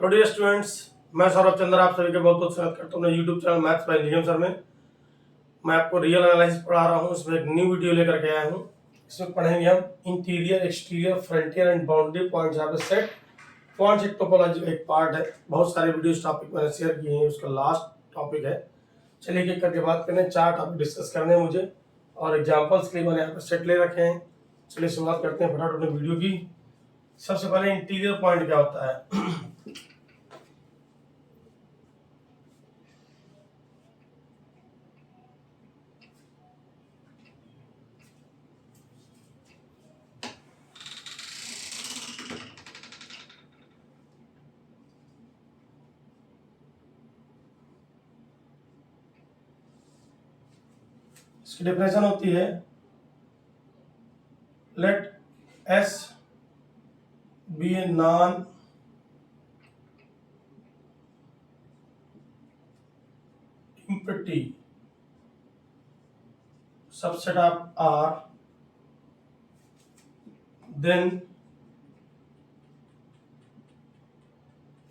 Hello dear students, मैं सौरभ चंद्र आप सभी का बहुत बहुत स्वागत करता हूँ अपने YouTube channel maths by Nigam sir में। मैं आपको रियल एनालिसिस पढ़ा रहा हूँ। इसमें एक न्यू वीडियो लेकर के आया हूँ। इसमें पढ़ेंगे हम interior, exterior, frontier and boundary points. यहाँ पे सेट पॉइंट्स एक टोपोलॉजी का एक पार्ट है। बहुत सारे वीडियो इस टॉपिक मैंने शेयर किए हैं, उसका लास्ट टॉपिक है। चलिए एक एक करके बात करें। 4 टॉपिक डिस्कस करने हैं मुझे और एग्जाम्पल्स के लिए मैंने यहाँ पे सेट ले रखे हैं। चलिए शुरुआत करते हैं फटाफट अपने वीडियो की। सबसे पहले इंटीरियर पॉइंट क्या होता है। इसकी डेफिनेशन होती है, let S be a non empty subset of R, then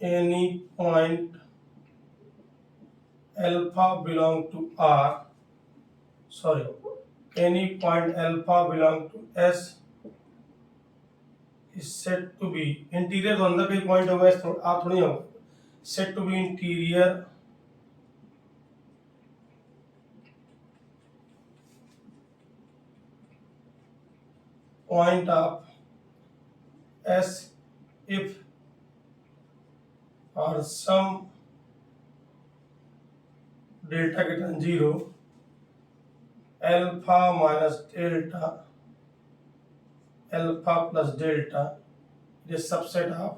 any point alpha belong to R, any point alpha belong to S is said to be interior। तो अंदर कई पॉइंट होगा, R थोड़ी होगा। said to be interior point of S if for some delta greater than 0 alpha minus delta alpha plus delta is a subset of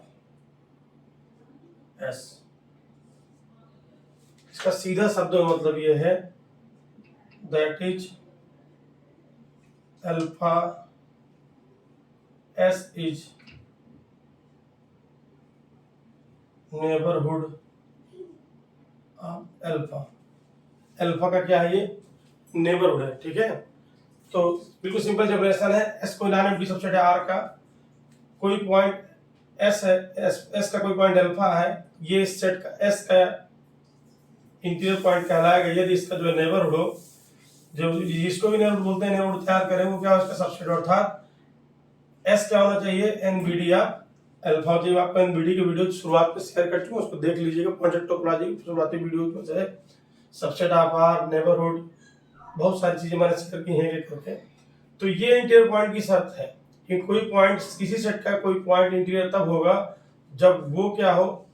S। इसका सीधा शब्दों में मतलब ये है, that is alpha S is neighbourhood of alpha. Alpha का क्या है, ये नेबरहुड है। ठीक है, तो बिल्कुल सिंपल डेफिनेशन है। S कोई नॉन एम्प्टी सबसेट है R का। कोई पॉइंट S है, S का कोई पॉइंट अल्फा है, ये इस सेट का S का इंटीरियर पॉइंट कहलाएगा यदि इसका जो नेबरहुड हो, जो जिसको भी नेबरहुड बोलते हैं, नेबरहुड तैयार करें, वो क्या उसका सबसेट, अर्थात S क्या होना चाहिए, NBD ऑफ अल्फा। जो आपको NBD की वीडियो शुरुआत में शेयर कर चुका हूं, उसको देख लीजिएगा। पॉइंट टोपोलॉजी शुरुआती वीडियो में से सबसेट ऑफ R, नेबरहुड, बहुत सारी चीजें मैंने शेयर की हैं एक करके। तो ये इंटीरियर पॉइंट की शर्त है कि कोई पॉइंट, किसी सेट का कोई पॉइंट इंटीरियर तब होगा जब वो क्या हो,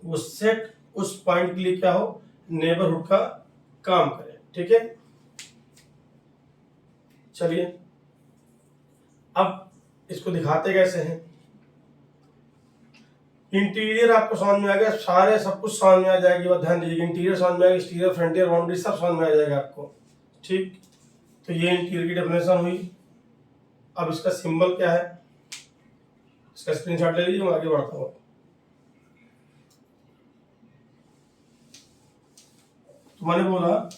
वो सेट उस पॉइंट के लिए क्या हो, नेबरहुड का काम करे। ठीक है, चलिए अब इसको दिखाते कैसे हैं। इंटीरियर आपको समझ में आ गया, सारे सब कुछ समझ में आ जाएगी, बात ध्यान दीजिएगा। इंटीरियर समझ में आएगा, एक्सटीरियर, फ्रंटियर, बाउंड्री सब समझ में आ जाएगा आपको। ठीक, तो ये इंटीरियर की डेफिनेशन हुई। अब इसका सिंबल क्या है, इसका स्क्रीनशॉट ले लीजिए, मैं आगे बढ़ता हूँ। तो मैंने बोला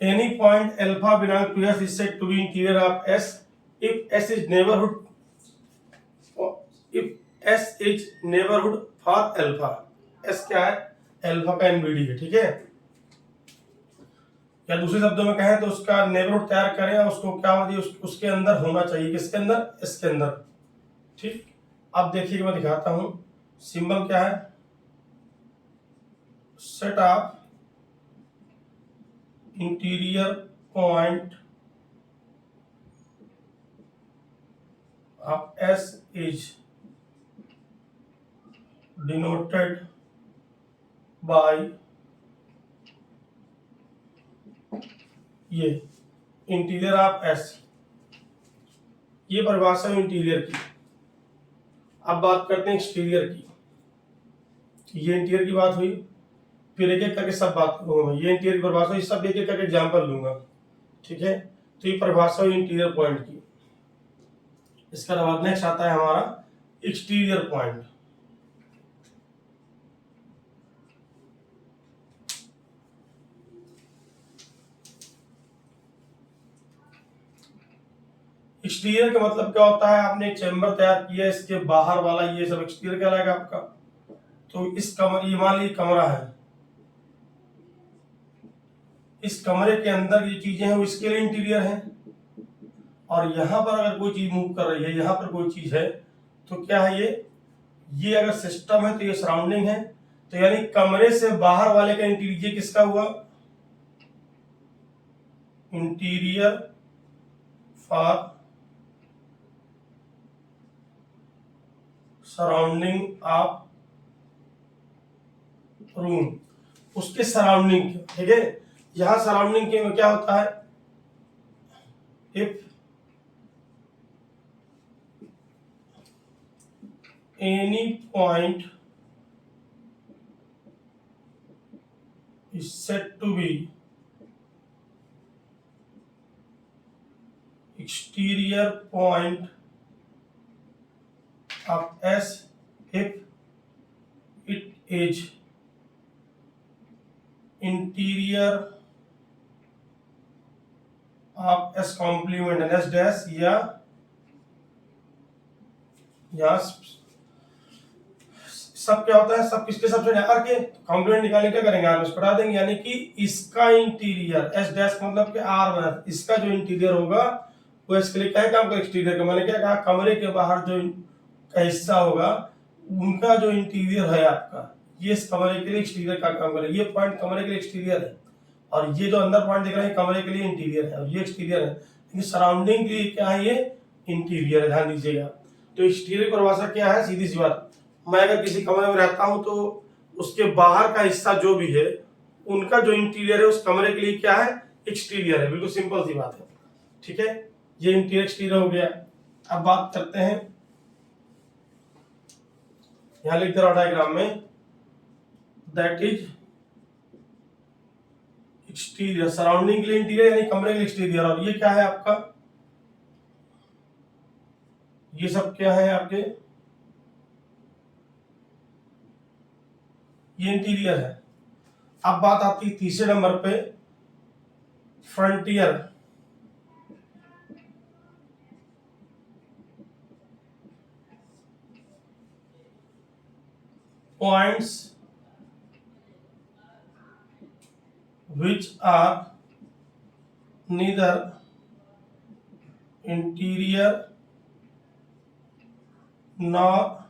any point alpha belong to S is said to be interior of S if S is neighborhood, if S is neighborhood for alpha। S क्या है, अल्फा का NBD है। ठीक है, या दूसरे शब्दों में कहें तो उसका नेबरहुड तैयार करें और उसको क्या होती है, उसके अंदर होना चाहिए। किसके अंदर, S के अंदर। ठीक, अब देखिए मैं दिखाता हूं। सिंबल क्या है, set of interior point of S is denoted by ये इंटीरियर ऑफ S। ये परिभाषा है इंटीरियर की। अब बात करते हैं एक्सटीरियर की। ये इंटीरियर की बात हुई, फिर एक एक करके सब बात करूंगा। ये इंटीरियर की परिभाषा हुई, सब एक एक करके एग्जाम्पल लूंगा। ठीक है, तो ये परिभाषा हुई इंटीरियर पॉइंट की। इसका बाद नेक्स्ट आता है हमारा एक्सटीरियर पॉइंट। एक्सटीरियर का मतलब क्या होता है, आपने एक चेंबर तैयार किया, इसके बाहर वाला ये सब एक्सटीरियर कहलाएगा आपका। तो इस कमरे, ये मान लीजिए कमरा है, इस कमरे के अंदर ये चीजें हैं वो इसके लिए इंटीरियर है। और यहां पर अगर कोई चीज मूव कर रही है, यहां पर कोई चीज है, तो क्या है ये अगर सिस्टम है तो ये सराउंडिंग है। तो यानी कमरे से बाहर वाले का इंटीरियर किसका हुआ, interior for surrounding of room, उसके सराउंडिंग, ठीक है। यहां सराउंडिंग के में क्या होता है, if any point is said to be exterior point of S if it is interior of S complement and S dash, या सब क्या होता है, सब किसके सबसे आर के कॉम्प्लीमेंट निकालने क्या करेंगे, आर में हटा देंगे। यानी कि इसका इंटीरियर एस डैश मतलब कि आर में इसका जो इंटीरियर होगा वो इसके लिए क्या काम करेगा, एक्सटीरियर का। मैंने क्या कहा, कमरे के बाहर जो का हिस्सा होगा उनका जो इंटीरियर है आपका, ये इस कमरे के लिए एक्सटीरियर का काम करेगा। ये पॉइंट कमरे के लिए एक्सटीरियर है और ये जो अंदर पॉइंट दिख रहा है कमरे के लिए इंटीरियर है और ये एक्सटीरियर है। लेकिन सराउंडिंग के लिए क्या है, ये इंटीरियर है, ध्यान दीजिएगा। तो एक्सटीरियर की परिभाषा क्या है, सीधी सी बात, मैं अगर किसी कमरे में रहता हूं तो उसके बाहर का हिस्सा जो भी है उनका जो इंटीरियर है उस कमरे के लिए क्या है, एक्सटीरियर है। बिल्कुल सिंपल सी बात है, ठीक है। ये इंटीरियर एक्सटीरियर हो गया। अब बात करते हैं, यहां लिख दे रहा डायग्राम में, दैट इज एक्सटीरियर, सराउंडिंग के लिए इंटीरियर यानी कमरे के लिए एक्सटीरियर। और ये क्या है आपका, ये सब क्या है आपके, ये इंटीरियर है। अब बात आती है तीसरे नंबर पे, frontier. Points which are neither interior nor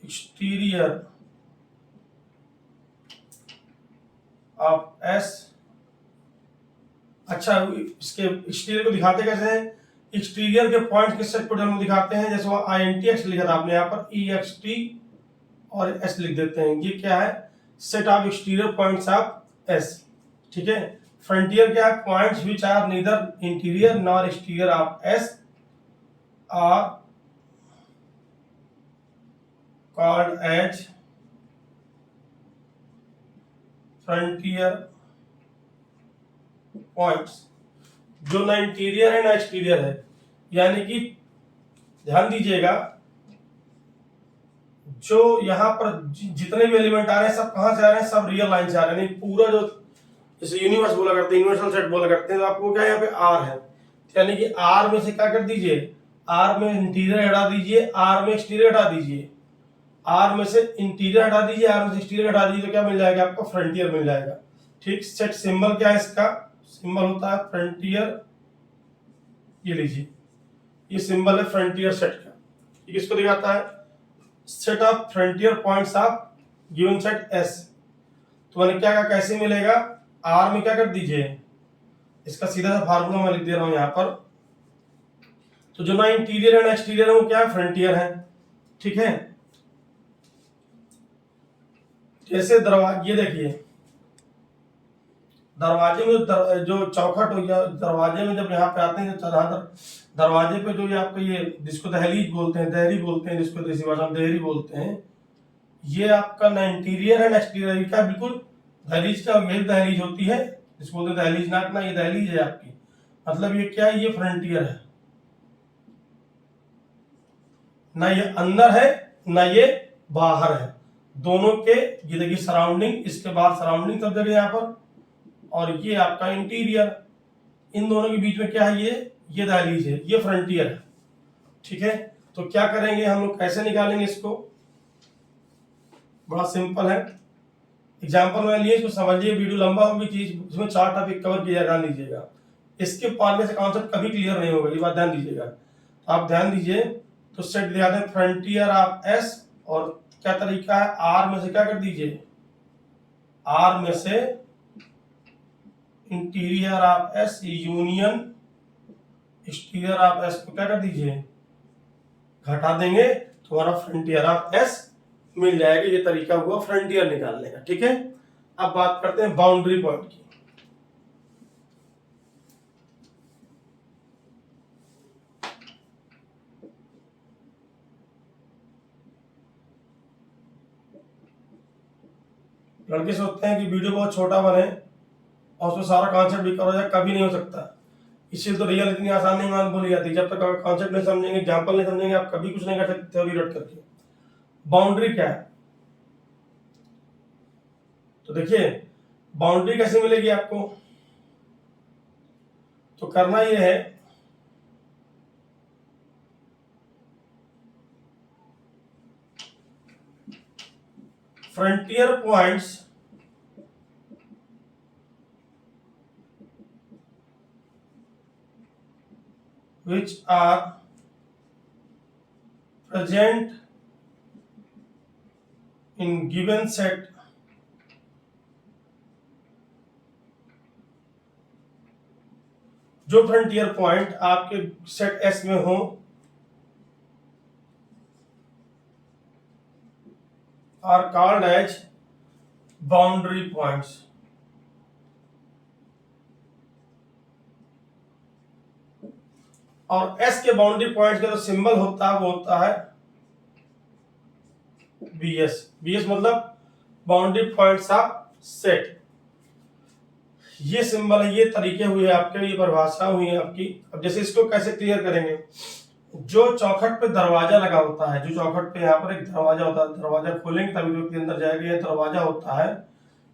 exterior of S। अच्छा, इसके एक्सटीरियर को दिखाते कैसे हैं, एक्सटीरियर के पॉइंट के सेट को हम दिखाते हैं, जैसे वो INTX लिखा था आपने, यहाँ पर EXT और S लिख देते हैं। ये क्या है, set of exterior points of S, ठीक है। फ्रंटियर क्या है, points which are neither interior nor exterior of S are called as frontier points, जो ना इंटीरियर है ना एक्सटीरियर है। यानी कि ध्यान दीजिएगा, जो यहाँ पर जितने भी एलिमेंट आ रहे हैं सब कहां से आ रहे हैं, सब रियल लाइन से आ रहे हैं। पूरा जो जैसे यूनिवर्स बोला करते हैं, यूनिवर्सल सेट बोला करते हैं, तो आपको क्या यहाँ पे आर है, यानी कि आर में से क्या कर दीजिए, आर में इंटीरियर हटा दीजिए, आर में एक्सटीरियर हटा दीजिए, आर में से इंटीरियर हटा दीजिए, आर में से एक्सटीरियर हटा दीजिए, तो क्या मिल जाएगा आपको, फ्रंटियर मिल जाएगा। ठीक, सेट सिंबल क्या है इसका, सिंबल होता है फ्रंटियर, ये लीजिए, ये सिंबल है फ्रंटियर सेट का। ये किसको दिखाता है, set of frontier points of given set S। तो मैंने क्या कहा, कैसे मिलेगा, आर में क्या कर दीजिए, इसका सीधा सा फार्मूला मैं लिख दे रहा हूं यहां पर। तो जो ना इंटीरियर है ना एक्सटीरियर है वो क्या है, फ्रंटियर है, ठीक है। जैसे दरवाजे, ये देखिए दरवाजे में जो चौखट हो गया, दरवाजे में जब यहाँ पे आते हैं, दरवाजे पे जो ये आपको ये जिसको दहलीज बोलते हैं, देहरी बोलते हैं, जिसको देसी भाषा में देहरी बोलते हैं, ये आपका ना इंटीरियर है ना एक्सटीरियर, क्या बिल्कुल दहलीज का, यही दहलीज होती है जिसको बोलते हैं दहलीज नाक ना, ये दहलीज है आपकी। मतलब ये क्या है, ये फ्रंटियर है, ना ये अंदर है ना ये बाहर है, दोनों के, ये देखिए सराउंडिंग, इसके बाहर सराउंडिंग सब जगह यहाँ पर, और ये आपका इंटीरियर, इन दोनों के बीच में क्या है, ये दहलीज है, ये फ्रंटियर है, ठीक है। तो क्या करेंगे हम लोग, कैसे निकालेंगे इसको, बड़ा सिंपल है। एग्जाम्पल में लिए, इसको समझिए, वीडियो लंबा होगी, चीज इसमें 4 टॉपिक कवर किया, ध्यान दीजिएगा। इसके पढ़ने से कॉन्सेप्ट कभी क्लियर नहीं होगा, ये बात ध्यान दीजिएगा। तो आप ध्यान दीजिए, तो सेट दिया है फ्रंटियर ऑफ एस, और क्या तरीका है, आर में से क्या कर दीजिए, आर में से interior of S union exterior of S को क्या कर दीजिए, घटा देंगे, तो हमारा फ्रंटियर ऑफ एस मिल जाएगा। ये तरीका हुआ फ्रंटियर निकालने का, ठीक है। अब बात करते हैं बाउंड्री पॉइंट की। लड़के सोचते हैं कि वीडियो बहुत छोटा बने और उसमें सारा कॉन्सेप्ट भी कवर हो जाए, कभी नहीं हो सकता। इसलिए तो रियल इतनी आसान नहीं मान बोली जाती, जब तक कॉन्सेप्ट नहीं समझेंगे, एग्जाम्पल नहीं समझेंगे, आप कभी कुछ नहीं कर सकते थ्योरी रट करके। बाउंड्री क्या है, तो देखिए बाउंड्री कैसे मिलेगी आपको, तो करना यह है, frontier points which are present in given set जो फ्रंटियर पॉइंट आपके सेट एस में हो are called as boundary points. और एस के बाउंड्री पॉइंट्स का जो सिंबल होता है वो होता है बीएस। बीएस मतलब बाउंड्री पॉइंट्स ऑफ सेट। ये सिंबल है, ये तरीके हुए आपके, ये परिभाषा हुई है आपकी। अब जैसे इसको कैसे क्लियर करेंगे, जो चौखट पे दरवाजा लगा होता है, जो चौखट पे यहाँ पर एक दरवाजा होता है, दरवाजा खोलेंगे तभी व्यक्ति अंदर जाएगा, ये दरवाजा होता है।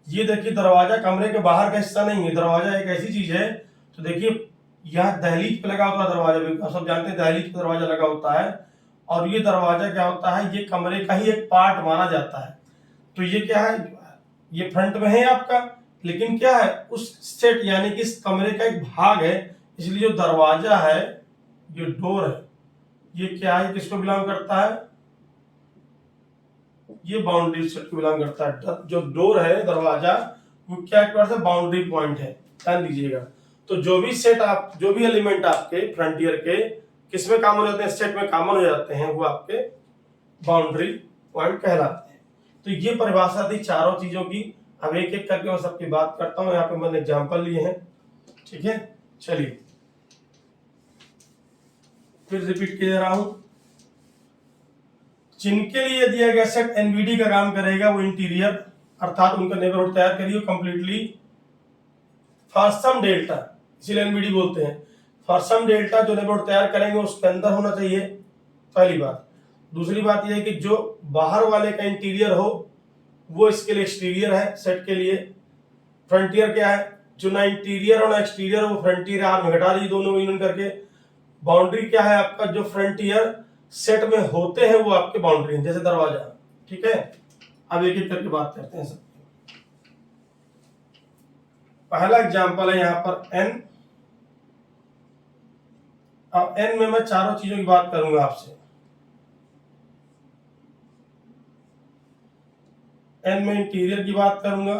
ये देखिए दरवाजा कमरे के बाहर का हिस्सा नहीं है, दरवाजा एक ऐसी चीज है, तो देखिए यहाँ दहलीज पे लगा होता है दरवाजा, भी आप सब जानते हैं दहलीज पे दरवाजा लगा होता है, और ये दरवाजा क्या होता है, ये कमरे का ही एक पार्ट माना जाता है। तो ये क्या है, ये फ्रंट में है आपका, लेकिन क्या है, उस सेट यानी कि इस कमरे का एक भाग है, इसलिए जो दरवाजा है, जो डोर है, ये क्या है, किसको बिलोंग करता है, ये बाउंड्री सेट को बिलोंग करता है। जो डोर है, दरवाजा, वो क्या है, बाउंड्री पॉइंट है, ध्यान दीजिएगा। तो जो भी सेट आप, जो भी एलिमेंट आपके फ्रंटियर के किसमें कॉमन हो जाते हैं, सेट में कॉमन हो जाते हैं, वो आपके बाउंड्री पॉइंट कहलाते हैं। तो ये परिभाषा थी चारों चीजों की। अब एक एक करके मैं सबकी बात करता हूं, यहाँ पे मैंने एग्जाम्पल लिए हैं, ठीक है। चलिए फिर रिपीट किए रहा हूं, जिनके लिए दिया गया सेट एनवीडी का काम करेगा, वो इंटीरियर अर्थात उनका नेबरहुड तैयार करिए कंप्लीटली फॉर सम डेल्टा, इसीलिए एनवीडी बोलते हैं। फॉर सम डेल्टा जो नेबरहुड तैयार करेंगे उसके अंदर होना चाहिए, पहली बात। दूसरी बात यह है कि जो बाहर वाले का इंटीरियर हो वो इसके लिए एक्सटीरियर है, सेट के लिए। फ्रंटियर क्या है, जो ना इंटीरियर और ना एक्सटीरियर, वो फ्रंटियर आर में घटा लीजिए दोनों यूनियन करके। बाउंड्री क्या है आपका, जो फ्रंटियर सेट में होते हैं वो आपके बाउंड्री है, जैसे दरवाजा, ठीक है। अब एक एक करके बात करते हैं सब। पहला एग्जांपल है यहाँ पर एन। अब एन में मैं चारों चीजों की बात करूंगा आपसे। एन में इंटीरियर की बात करूंगा,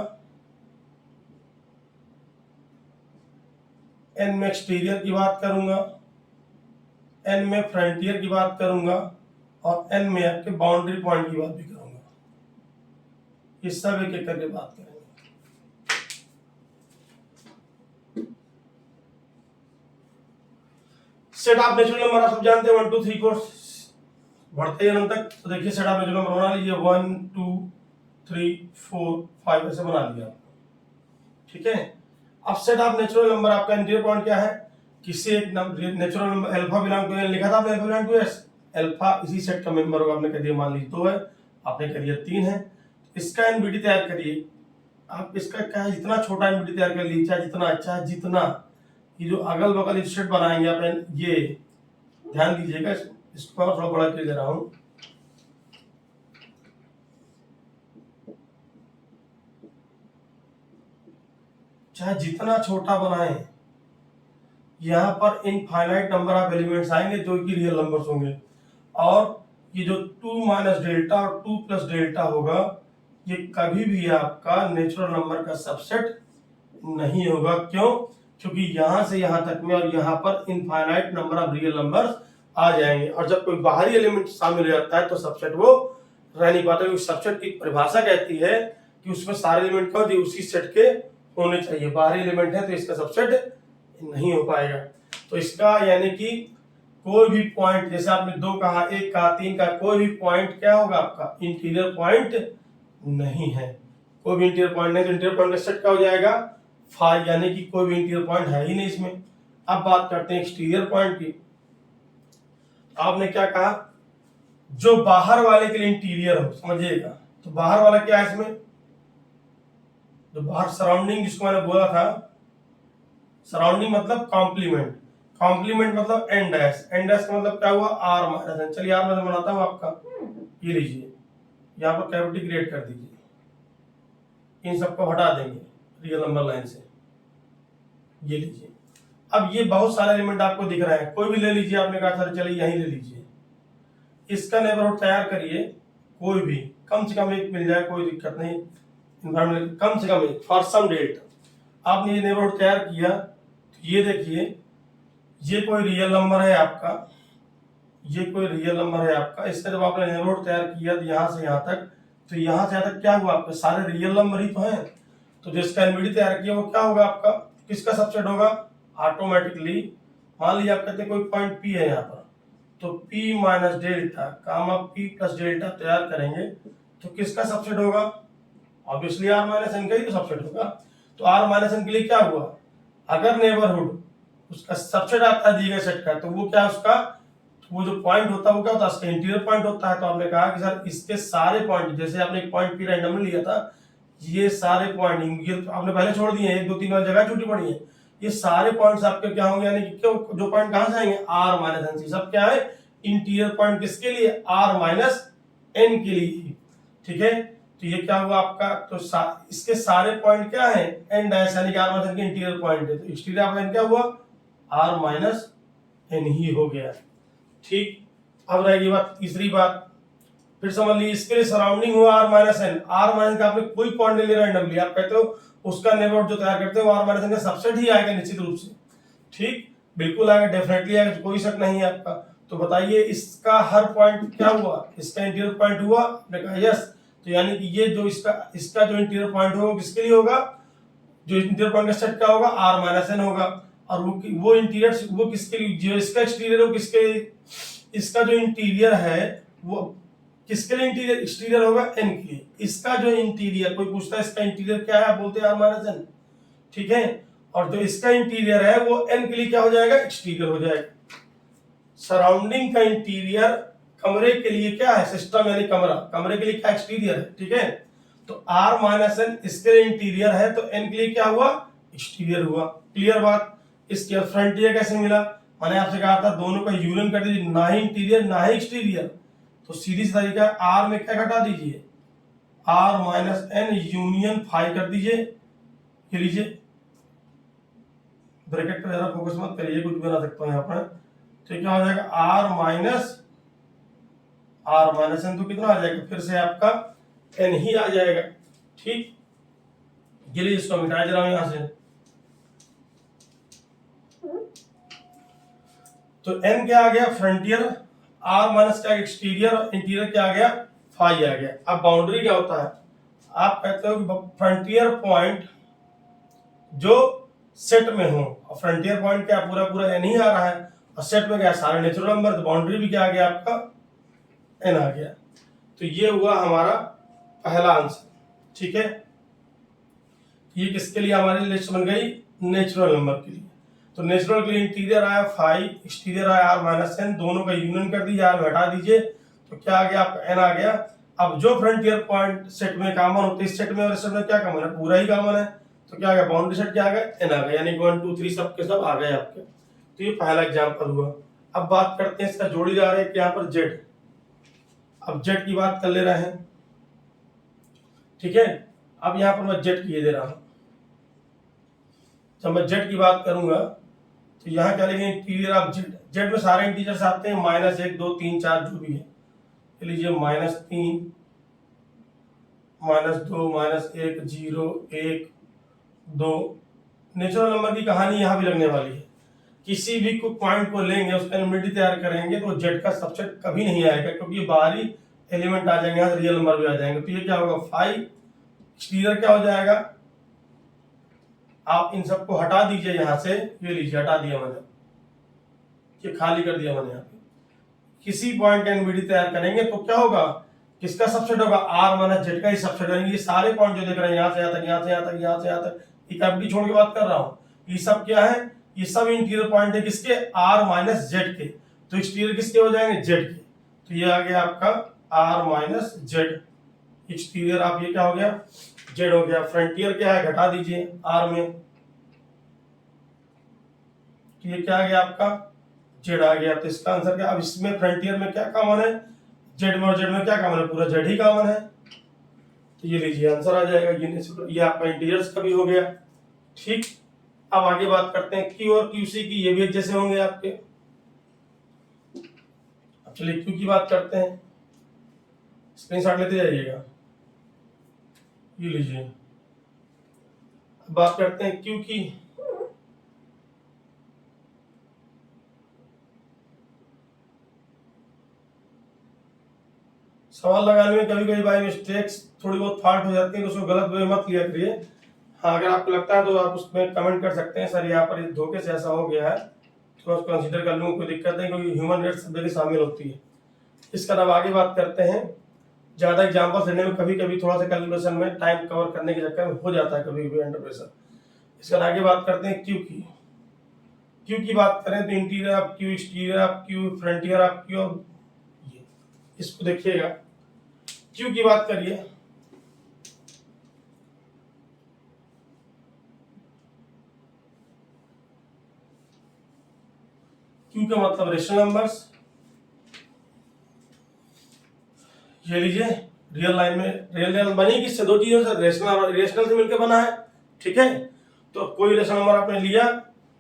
एन में एक्सटीरियर की बात करूंगा, एन में फ्रंटियर की बात करूंगा, और एन में आपके बाउंड्री पॉइंट की बात भी करूंगा। ये सब एक एक करके बात करेंगे। सेट ऑफ नेचुरल नंबर आप सब जानते हैं, 1 2 3 4 बढ़ते हैं तक। तो देखिए सेट ऑफ नेचुरल नंबर बना लीजिए, 1 2 3 4 5 ऐसे बना लिया, ठीक है। अब सेट ऑफ नेचुरल नंबर आपका इंटीरियर पॉइंट क्या है, किसी एक natural number alpha belong to N लिखा था आपने, alpha belong to S, alpha इसी सेट का मेंबर होगा, आपने कह दिया मान लीजिए 2 है, आपने कह दिया 3 है। इसका एनबीटी तैयार करिए आप। इसका क्या है, जितना छोटा एनबीटी तैयार कर लीजिए, जितना अच्छा है, जितना ये जो अगल बगल सेट बनाएंगे आप, ये ध्यान दीजिएगा, इसको थोड़ा बड़ा कर दे रहा हूं। चाहे जितना छोटा बनाए, यहाँ पर इनफाइनाइट नंबर ऑफ एलिमेंट्स आएंगे जो कि रियल नंबर्स होंगे। और ये जो 2 माइनस डेल्टा और 2 प्लस डेल्टा होगा, ये कभी भी आपका नेचुरल नंबर का सबसेट नहीं होगा। क्यों? क्योंकि यहां से यहां तक में और यहाँ पर infinite number of real numbers आ जाएंगे, और जब कोई बाहरी एलिमेंट शामिल हो जाता है तो सबसेट वो रह नहीं पाता। क्योंकि सबसेट की परिभाषा कहती है कि उसमें सारे एलिमेंट का उसी सेट के होने चाहिए। बाहरी एलिमेंट है तो इसका सबसेट नहीं हो पाएगा। तो इसका यानी कि कोई भी पॉइंट, जैसे आपने 2 कहा, 1 कहा, 3 का, कोई भी पॉइंट क्या होगा आपका? इंटीरियर पॉइंट नहीं है। कोई भी इंटीरियर पॉइंट नहीं, तो इंटीरियर पॉइंट का सेट क्या हो जाएगा? 5, यानी कि कोई भी इंटीरियर पॉइंट है ही नहीं इसमें। अब बात करते हैं एक्सटीरियर पॉइंट की। आपने क्या कहा? जो बाहर वाले के लिए इंटीरियर हो, समझिएगा। तो बाहर वाला क्या है इसमें? जो बाहर सराउंडिंग, जिसको मैंने बोला था, सराउंडिंग मतलब कॉम्प्लीमेंट, कॉम्प्लीमेंट मतलब एन डैश, एन डैश का मतलब क्या हुआ? R minus N. चलिए आर माइनस बनाता हूं आपका, ये लीजिए, यहाँ पर कैविटी क्रिएट कर दीजिए, इन सबको हटा देंगे रियल नंबर लाइन से, ये लीजिए। अब ये बहुत सारे एलिमेंट आपको दिख रहे हैं, कोई भी ले लीजिए। आपने कहा सर चलिए यही ले लीजिए, इसका नेबरहुड तैयार करिए, कोई भी कम से कम एक मिल जाए, कोई दिक्कत नहीं। इन्वायरमेंट कम से कम एक, फॉर सम डेल्टा आपने ये नेबरहुड तैयार किया, तो ये देखिए, ये कोई रियल नंबर है आपका, ये कोई रियल नंबर है आपका। इसका जब आपने नेबरहुड तैयार किया तो यहाँ से यहाँ तक, तो यहाँ से यहाँ तक क्या हुआ? आपके सारे रियल नंबर ही तो हैं। तो जिसका एनवीडी तैयार किया वो क्या होगा आपका? किसका सबसेट होगा? ऑटोमेटिकली मान लीजिए आप कहते हैं कोई पॉइंट पी है यहाँ पर, तो पी माइनस डेल्टा कामा पी प्लस डेल्टा तैयार करेंगे तो किसका सबसेट होगा? ऑब्वियसली आर माइनस एन का ही तो सबसेट होगा। तो आर माइनस एन के लिए क्या हुआ? अगर नेबरहुड उसका सबसेट आता है दिए गए सेट का, तो वो क्या उसका, वो जो पॉइंट होता है वो क्या होता है? उसका इंटीरियर पॉइंट होता है। तो आपने कहा कि सर इसके सारे पॉइंट, जैसे आपने एक पॉइंट पी रैंडमली लिया था, ये सारे पॉइंट ये आपने पहले छोड़ दिए हैं, 1 2 3 वाली जगह छूटी पड़ी है, ये सारे पॉइंट्स आपके क्या होंगे? यानी कि जो पॉइंट कहां से आएंगे? आर माइनस एन से। सब क्या है? इंटीरियर पॉइंट किसके लिए? आर माइनस एन के लिए। ठीक है, तो ये क्या हुआ आपका? तो इसके सारे पॉइंट क्या है? एन डैश, यानी कि आर माइनस एन के इंटीरियर पॉइंट है। तो एक्सटीरियर ऑफ एन क्या हुआ? आर माइनस एन ही हो गया। ठीक, अब रहेगी बात, तीसरी बात, फिर समझ लीजिए इसके लिए सराउंडिंग हुआ R minus N. R minus का आपने कोई पॉइंट ले लिया रैंडमली, आप कहते हो उसका नेबरहुड जो तैयार करते हो आर माइनस एन का सबसेट ही आएगा निश्चित रूप से। ठीक, बिल्कुल आएगा, डेफिनेटली आएगा, कोई शक नहीं है आपका। तो बताइए इसका हर पॉइंट क्या हुआ? इसका इंटीरियर पॉइंट हुआ? आपने कहा यस। तो यानी कि ये जो इसका जो इंटीरियर पॉइंट होगा किसके लिए होगा? जो इंटीरियर पॉइंट का सेट क्या होगा? आर माइनस एन होगा। और वो इंटीरियर वो किसके लिए? जो इसका एक्सटीरियर है वो किसके लिए? इसका जो इंटीरियर है वो किसके लिए इंटीरियर? एक्सटीरियर होगा एन के लिए। इसका जो इंटीरियर, कोई पूछता है इसका इंटीरियर क्या है, आप बोलते हैं आर माइनस एन। ठीक है, और जो इसका इंटीरियर है वो एन के लिए क्या हो जाएगा? एक्सटीरियर हो जाएगा। सराउंडिंग का इंटीरियर कमरे के लिए क्या है? सिस्टम यानी कमरा, कमरे के लिए क्या? एक्सटीरियर है। ठीक है, तो आर माइनस एन इसके लिए इंटीरियर है, तो एन के लिए क्या हुआ? एक्सटीरियर हुआ। क्लियर बात? इसके फ्रंटियर कैसे मिला? मैंने आपसे कहा था दोनों का यूनियन कर दीजिए, ना ही इंटीरियर ना ही एक्सटीरियर। तो सीधी सी तरीका, आर में क्या घटा दीजिए? R minus N union phi कर दीजिए। ये लीजिए, ब्रैकेट पर जरा फोकस मत करिए, कुछ बना सकता हूं यहाँ पर। तो क्या हो जाएगा? आर माइनस एन, तो कितना आ जाएगा? फिर से आपका एन ही आ जाएगा। ठीक, ये लीजिए, इसको मिटाया जरा यहां से। तो एन क्या आ गया? फ्रंटियर। आर माइनस क्या? एक्सटीरियर। इंटीरियर क्या आ गया? फाई आ गया। अब बाउंड्री क्या होता है? आप कहते हो कि फ्रंटियर पॉइंट जो सेट में हो, और फ्रंटियर पॉइंट क्या? पूरा पूरा एन ही आ रहा है, और सेट में क्या? सारे नेचुरल नंबर। तो बाउंड्री भी क्या आ गया आपका? एन आ गया। तो ये हुआ हमारा पहला आंसर। ठीक है, ये किसके लिए हमारी लिस्ट बन गई? नेचुरल नंबर के लिए। तो नेचुरल के लिए इंटीरियर आया 5, एक्सटीरियर आया आर माइनस एन, दोनों का यूनियन कर दीजिए, आर हटा दीजिए, तो क्या आ गया आपका? एन आ गया। अब जो फ्रंटियर पॉइंट सेट में कॉमन होते हैं, इस सेट में और इस सेट में क्या कॉमन है? पूरा ही कॉमन है। तो क्या आ गया? बाउंड्री सेट क्या आ गया? एन आ गया, यानी 1 2 3 सब के सब आ गए आपके। तो ये पहला एग्जाम्पल हुआ। अब बात करते हैं इसका जोड़ीदार है यहाँ पर जेड। अब जेड की बात कर ले रहे हैं। ठीक है, अब यहाँ पर मैं जेड किए दे रहा हूं। जब मैं जेड की बात करूंगा तो यहाँ क्या लिखेंगे, इंटीरियर ऑफ जेड। जेड में सारे इंटीजर्स आते हैं, -1 2 3 4 जो भी है। लीजिए -3 -2 -1 0 1 2। नेचुरल नंबर की कहानी यहाँ भी लगने वाली है। किसी भी पॉइंट को लेंगे, उसका यूनिटी तैयार करेंगे तो जेड का सबसेट कभी नहीं आएगा, क्योंकि ये बाहरी एलिमेंट आ जाएंगे, यहाँ रियल नंबर भी आ जाएंगे। तो ये क्या होगा 5। एक्सटीरियर क्या हो जाएगा, आप इन सबको हटा दीजिए यहाँ से। ये लीजिए हटा दिया मैंने, ये खाली कर दिया मैंने यहाँ पे। किसी पॉइंट का एनवीडी तैयार करेंगे तो क्या होगा, किसका सबसेट होगा, आर माइनस जेड का ही सबसेट होगा। ये सारे पॉइंट जो देख रहे हैं यहाँ से यहाँ तक, यहाँ से यहाँ तक, यहाँ से यहाँ तक, ये कैपिटल छोड़ के बात कर रहा हूँ, ये सब क्या है, ये सब इंटीरियर पॉइंट है किसके, आर माइनस जेड के। तो एक्सटीरियर किसके हो जाएंगे, जेड के। तो ये आ गया आपका आर माइनस जेड। एक्सटीरियर आप ये क्या हो गया, जेड हो गया। फ्रंटियर क्या है, घटा दीजिए आर में, तो ये क्या आ गया आपका, जेड आ गया। तो इसका आंसर क्या, अब इसमें फ्रंटियर में क्या कॉमन है, जेड में, और जेड में क्या कॉमन है, पूरा जेड ही कॉमन है। तो ये लीजिए आंसर आ जाएगा। ये आपका इंटीरियर्स का भी हो गया। ठीक, अब आगे बात करते हैं क्यू और क्यूसी की, ये भी एक जैसे होंगे आपके। अब चलिए क्यू की बात करते हैं, स्क्रीनशॉट लेते जाइएगा। ये लीजिए, अब बात करते हैं क्यू की। सवाल लगाने में कभी कभी बाय मिस्टेक्स थोड़ी बहुत फॉल्ट हो जाती है, तो उसको गलत वे मत लिया करिए। हाँ, अगर आपको लगता है तो आप उसमें कमेंट कर सकते हैं, सर यहाँ पर इस धोखे से ऐसा हो गया है, तो मैं उसको कंसीडर कर लूँगा, कोई दिक्कत नहीं, क्योंकि ह्यूमन एरर सब जगह शामिल होती है। इसका अब आगे बात करते हैं। ज़्यादा एग्जाम्पल्स लेने में कभी कभी थोड़ा सा कैलकुलेशन में टाइम कवर करने के चक्कर में हो जाता है कभी कभी अंडर प्रेशर। इसका आगे बात करते हैं क्यू की। क्यू की बात करें तो interior of Q, exterior of Q, frontier of Q. इसको देखिएगा, क्यू की बात करिए, क्यू का मतलब रेशनल नंबर्स। ये लीजिए, रियल लाइन में रियल बनी किससे, दो चीजों से, रेशनल से मिलकर बना है। ठीक है, तो कोई रेशनल नंबर आपने लिया,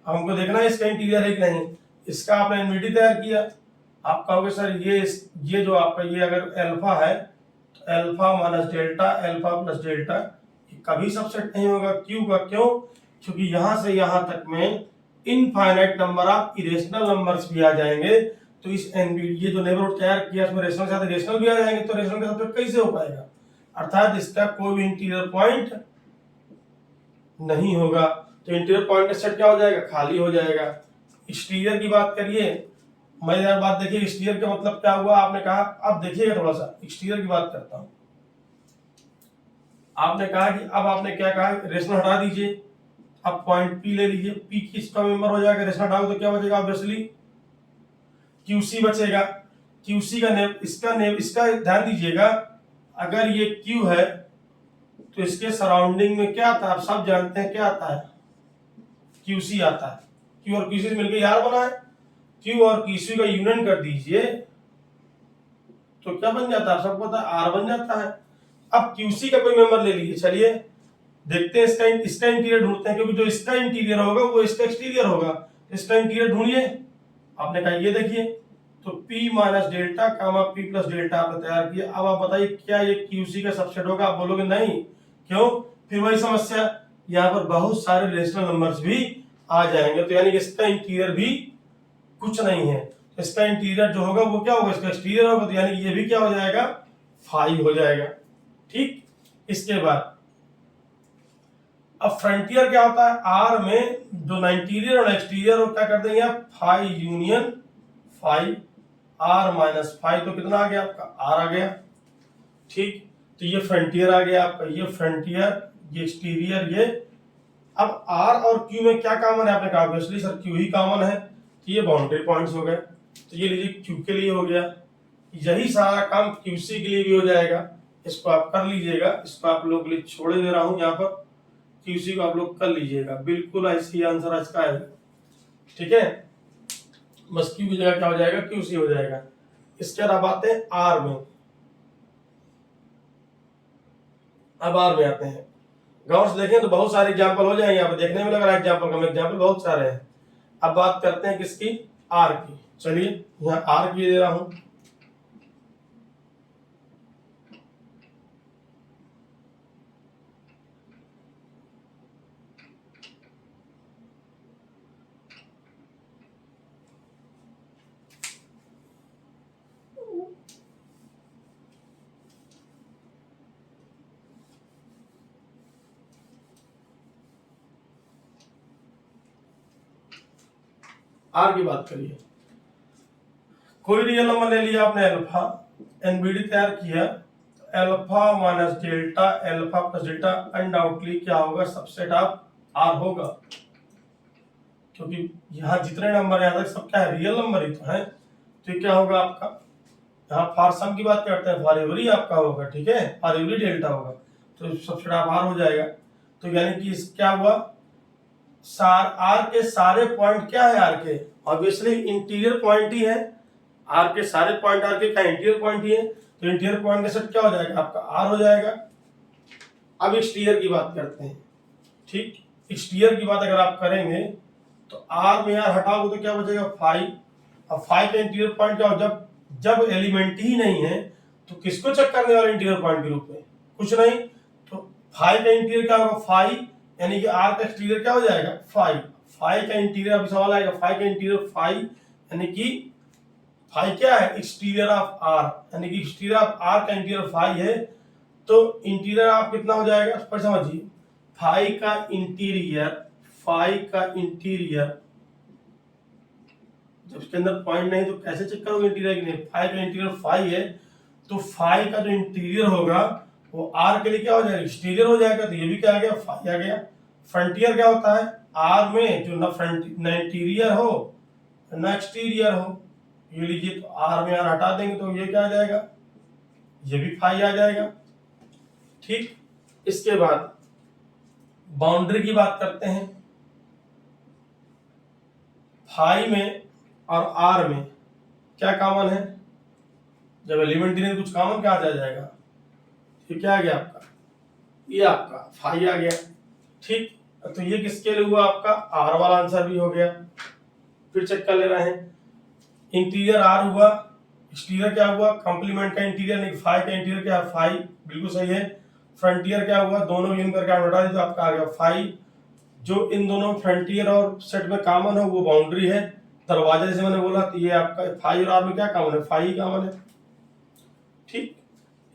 हमको देखना है इसका इंटीरियर है कि नहीं। इसका आपने एनवीडी तैयार किया, आप कहोगे सर ये जो आपका ये अगर अल्फा है तो alpha minus delta, alpha plus delta, कभी सबसेट नहीं होगा क्यू का। क्यों, क्योंकि यहां से यहां तक में infinite number of irrational numbers भी आ जाएंगे। तो इस एनवीडी ये जो नेबरहुड तैयार किया इसमें रेशनल के साथ रेशनल भी आ जाएंगे, तो रेशनल के सबसेट कैसे हो पाएगा, अर्थात इसका कोई भी इंटीरियर पॉइंट नहीं होगा। तो इंटीरियर पॉइंट का सेट क्या हो जाएगा, खाली हो जाएगा। एक्सटीरियर की बात करिए, मजेदार बात देखिए, एक्सटीरियर का मतलब क्या हुआ, आपने कहा, अब देखिएगा थोड़ा सा एक्सटीरियर की बात करता हूं। आपने कहा कि अब आपने क्या कहा, रेशनल हटा दीजिए, अब पॉइंट पी ले लीजिए। पी किसका मेंबर हो जाएगा, रेशनल हटाओ तो क्या बचेगा, ऑब्वियसली क्यूसी बचेगा। क्यूसी का नेम, इसका ध्यान दीजिएगा, अगर ये क्यू है तो इसके सराउंडिंग में क्या आता है, आप सब जानते हैं क्या आता है, क्यूसी आता है। क्यू और क्यूसी से मिलकर यार बना है, क्यू और क्यूसी का यूनियन कर दीजिए तो क्या बन जाता है, सबको पता है, आर बन जाता है। अब क्यूसी का कोई मेंबर ले लीजिए, चलिए देखते हैं इसका इंटीरियर ढूंढते हैं, क्योंकि जो इसका इंटीरियर होगा वो इसका एक्सटीरियर होगा। इसका इंटीरियर ढूंढिए, आपने कहा ये देखिए, तो P माइनस डेल्टा कामा P प्लस डेल्टा आपने तैयार किया। अब आप बताइए क्या ये क्यूसी का सबसेट होगा, आप बोलोगे नहीं, क्यों, फिर वही समस्या, यहाँ पर बहुत सारे रेशनल नंबर्स भी आ जाएंगे, तो यानी कि इसका इंटीरियर भी कुछ नहीं है। तो इसका इंटीरियर जो होगा वो क्या होगा, इसका एक्सटीरियर होगा, तो यानी कि ये भी क्या हो जाएगा, 5 हो जाएगा। ठीक, इसके बाद अब फ्रंटियर क्या होता है, आर में जो इंटीरियर और एक्सटीरियर हो क्या कर देंगे आप, 5 यूनियन 5, आर माइनस 5, तो कितना आ गया आपका, आर आ गया। ठीक, तो ये फ्रंटियर आ गया आपका, ये फ्रंटियर, ये एक्सटीरियर, ये। अब आर और क्यू में क्या कॉमन है, आपने कहा ऑब्वियसली सर क्यू ही कॉमन है, तो ये बाउंड्री पॉइंट्स हो गए। तो ये लीजिए क्यू के लिए हो गया, यही सारा काम क्यूसी के लिए भी हो जाएगा, इसको आप कर लीजिएगा। इसको आप लोग के लिए छोड़े दे रहा हूं, यहाँ पर क्यूसी को आप लोग कर लीजिएगा, बिल्कुल ऐसी आंसर इसका है। ठीक है, बस क्यू की जगह क्या हो जाएगा, क्यूसी हो जाएगा। इसके बाद आप आते हैं आर में। अब आर में आते हैं, गौर से देखें तो बहुत सारे एग्जाम्पल हो जाएंगे, यहाँ पे देखने में लग रहा है एग्जाम्पल कम, एग्जाम्पल बहुत सारे हैं। अब बात करते हैं किसकी, आर की। चलिए यहाँ आर की दे रहा हूं, आर की बात करिए। कोई रियल नंबर ले लिया आपने अल्फा, एनबीडी तैयार किया, alpha minus delta, alpha plus delta undoubtedly क्या होगा, सबसेट ऑफ आर होगा, क्योंकि यहाँ जितने नंबर है यहाँ तक सब क्या है, रियल नंबर ही तो है। तो ये क्या होगा आपका, यहाँ फॉर सम की बात करते हैं, फॉर एवरी आपका होगा, ठीक है, फॉर एवरी डेल्टा होगा, तो सबसेट ऑफ आर हो जाएगा। तो यानी कि क्या हुआ, आर के सारे पॉइंट क्या है, आर के ऑब्वियसली इंटीरियर पॉइंट ही है, आर के सारे पॉइंट आर के क्या इंटीरियर पॉइंट ही है, तो इंटीरियर पॉइंट का सेट क्या हो जाएगा आपका, आर हो जाएगा। अब एक्सटीरियर की बात करते हैं, ठीक, एक्सटीरियर की बात अगर आप करेंगे तो आर में आर हटाओगे तो क्या बचेगा, 5। अब 5 का इंटीरियर पॉइंट क्या हो, जब जब एलिमेंट ही नहीं है तो किसको चेक करने वाले इंटीरियर पॉइंट के रूप में, कुछ नहीं। तो 5 का इंटीरियर क्या होगा, 5, यानी कि आर का एक्सटीरियर क्या हो जाएगा, 5। 5 का इंटीरियर, अभी सवाल आएगा 5 का इंटीरियर 5, यानी कि 5 क्या है, एक्सटीरियर ऑफ आर, यानी कि एक्सटीरियर ऑफ आर का इंटीरियर 5 है, तो इंटीरियर आप कितना हो जाएगा, पर समझिए 5 का इंटीरियर, 5 का इंटीरियर जब इसके अंदर पॉइंट नहीं तो कैसे चेक करोगे इंटीरियर की नहीं, 5 का इंटीरियर 5 है, तो 5 का जो इंटीरियर होगा वो आर के लिए क्या हो जाएगा, एक्सटीरियर हो जाएगा, तो ये भी क्या आ गया, 5 आ गया। फ्रंटियर क्या होता है, आर में जो ना इंटीरियर हो ना एक्सटीरियर हो, ये लीजिए, तो आर में आर हटा देंगे तो ये क्या आ जाएगा, ये भी 5 आ जाएगा, ठीक। इसके बाद बाउंड्री की बात करते हैं, 5 में और आर में क्या कॉमन है, जब एलिमेंट नहीं कुछ कॉमन क्या आ जाएगा, ये क्या आ गया आपका, ये आपका 5 आ गया, ठीक। तो ये किसके लिए हुआ आपका, आर वाला आंसर भी हो गया। फिर चेक कर ले रहे हैं, इंटीरियर आर हुआ, एक्सटीरियर क्या हुआ, कॉम्प्लीमेंट का इंटीरियर, नहीं 5 का इंटीरियर क्या है, 5 बिल्कुल सही है। फ्रंटियर क्या हुआ, दोनों यून करके आप हटा दी तो आपका आ गया 5। जो इन दोनों फ्रंटियर और सेट में कॉमन हो वो बाउंड्री है, दरवाजा जैसे मैंने बोला, तो ये आपका 5 और आर में क्या कॉमन है, 5 ही कॉमन है, ठीक।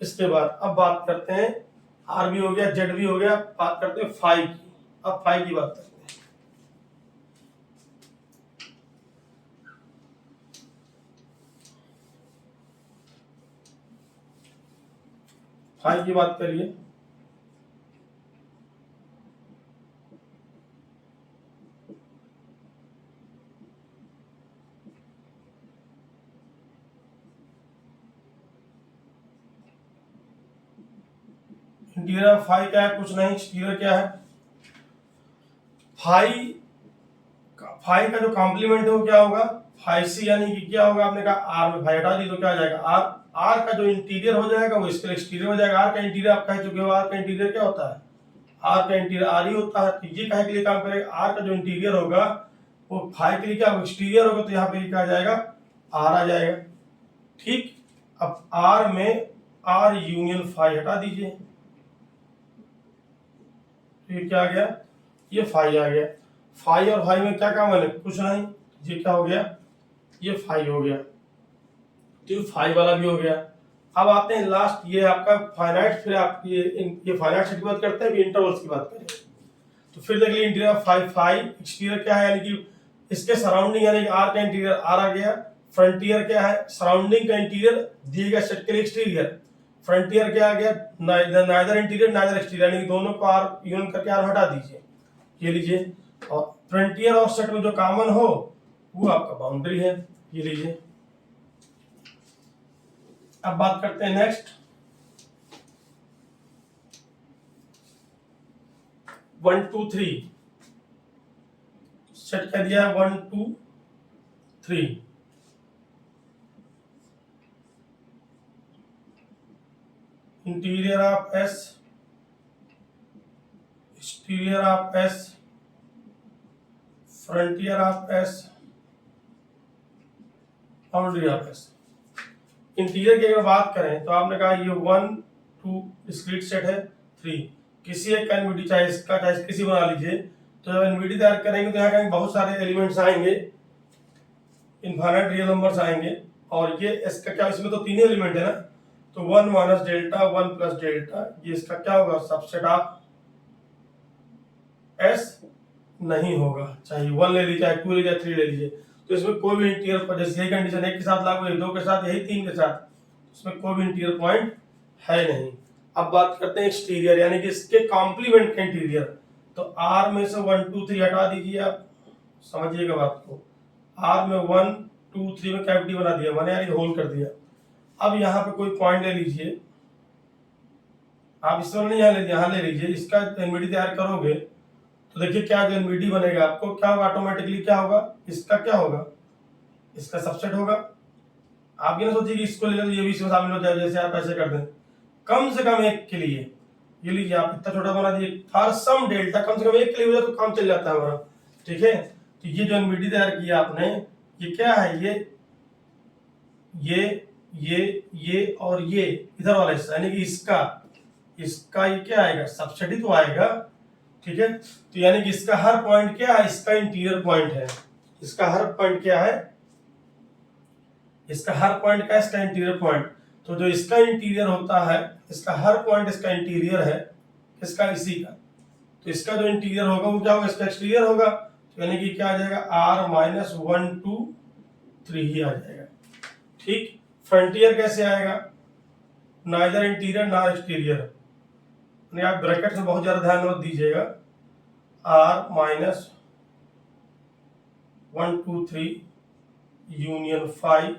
इसके बाद अब बात करते हैं, आर भी हो गया, जेड भी हो गया, बात करते हैं 5 की। अब 5 की बात करते हैं, 5 की बात करिए। इंटीरियर 5 क्या है, कुछ नहीं, एक्सटीरियर क्या है, 5 का जो कॉम्प्लीमेंट है वो क्या होगा, 5c, यानी कि क्या होगा, आपने कहा आर में 5 हटा दी तो क्या आ जाएगा, आर। आर का जो इंटीरियर हो जाएगा वो इसके लिए एक्सटीरियर हो जाएगा। आर का इंटीरियर आप कह चुके हो, आर का इंटीरियर क्या होता है, आर का इंटीरियर आर ही होता है, तो ये कहे के लिए काम करेगा, आर का जो इंटीरियर होगा वो 5 के लिए क्या एक्सटीरियर होगा, तो यहाँ पे क्या आ जाएगा, आर आ जाएगा, ठीक। अब आर में आर यूनियन 5 हटा दीजिए, तो ये क्या आ गया, ये 5 आ गया। 5 और 5 में क्या काम है, कुछ नहीं, ये क्या हो गया, ये 5 हो गया, तो ये 5 वाला भी हो गया। अब आते हैं लास्ट, ये आपका फाइनाइट, फिर आप ये फाइनाइट सेट की बात करते हैं, इंटरवल्स की बात करें तो फिर देख लीजिए, इंटीरियर 5 एक्सटीरियर क्या है, यानी कि इसके सराउंडिंग, यानी कि आर का इंटीरियर आर आ गया। फ्रंटियर क्या है, सराउंडिंग का इंटीरियर दिए गए सेट के लिए एक्सटीरियर। फ्रंटियर क्या आ गया, नाइदर इंटीरियर नाइदर एक्सटीरियर, यानी कि दोनों को आर यूनियन करके आर हटा दीजिए, ये लीजिए। और फ्रंटियर और सेट में जो कॉमन हो वो आपका बाउंड्री है, ये लीजिए। अब बात करते हैं नेक्स्ट, 1 2 3 सेट कर दिया, 1 2 3, interior of S exterior of S, frontier of S, boundary of S. Interior की अगर बात करें तो आपने कहा ये 1 2 डिस्क्रीट सेट है, 3 किसी एक का एनवीडी, चाहे इसका चाहे किसी बना लीजिए। तो जब एनवीडी तैयार करेंगे तो यहाँ कहेंगे बहुत सारे एलिमेंट्स आएंगे, इनफाइनाइट रियल नंबर्स आएंगे। और ये इसका क्या, इसमें तो तीन एलिमेंट है ना, तो 1 माइनस डेल्टा 1 प्लस डेल्टा, ये इसका क्या होगा, सबसेट ऑफ एस नहीं होगा। चाहे 1 ले लीजिए, चाहे 2 ले लीजिए, 3 ले लीजिए, तो इसमें कोई भी इंटीरियर पर, जैसे यही कंडीशन एक के साथ लागू है, 2 के साथ, यही 3 के साथ, इसमें कोई भी इंटीरियर पॉइंट है नहीं। अब बात करते हैं एक्सटीरियर, यानी कि इसके कॉम्प्लीमेंट का इंटीरियर। तो आर में से 1 2 3 हटा दीजिए, आप समझिएगा बात को। आर में 1 2 3 में कैविटी बना दिया, मैंने यानी होल कर दिया। अब यहाँ पे कोई पॉइंट ले लीजिए, आप इस नहीं यहाँ ले लीजिए, यहाँ ले लीजिए, इसका एनवीडी तैयार करोगे तो देखिए क्या जो एनवीडी बनेगा आपको क्या होगा, ऑटोमेटिकली क्या होगा, इसका क्या होगा, इसका सबसेट होगा। आप ये ना सोचिए कि इसको ले लो ये भी इसमें शामिल हो जाए, जैसे आप ऐसे कर दें। कम से कम एक के लिए ये लीजिए, आप इतना छोटा बना दिए, फॉर सम डेल्टा कम से कम एक के लिए हो जाए तो काम चल जाता है हमारा, ठीक है। तो ये जो एनवीडी तैयार किया आपने, ये क्या है, ये और ये इधर वाला हिस्सा, यानी कि इसका ये क्या आएगा, सबसेट ही तो आएगा, ठीक है। तो यानी कि इसका हर पॉइंट क्या है, इसका इंटीरियर पॉइंट है। इसका हर पॉइंट क्या है, इसका हर पॉइंट का इसका इंटीरियर पॉइंट। तो जो इसका इंटीरियर होता है, इसका हर पॉइंट इसका इंटीरियर है, इसका इसी का। तो इसका जो इंटीरियर होगा वो क्या होगा, इसका एक्सटीरियर होगा। तो यानी कि क्या आ जाएगा, r माइनस 1 2 3 ही आ जाएगा, ठीक। फ्रंटियर कैसे आएगा, नाइदर इंटीरियर ना एक्सटीरियर, आप ब्रैकेट में बहुत ज्यादा ध्यान मत दीजिएगा। r माइनस 1 2 3 यूनियन 5,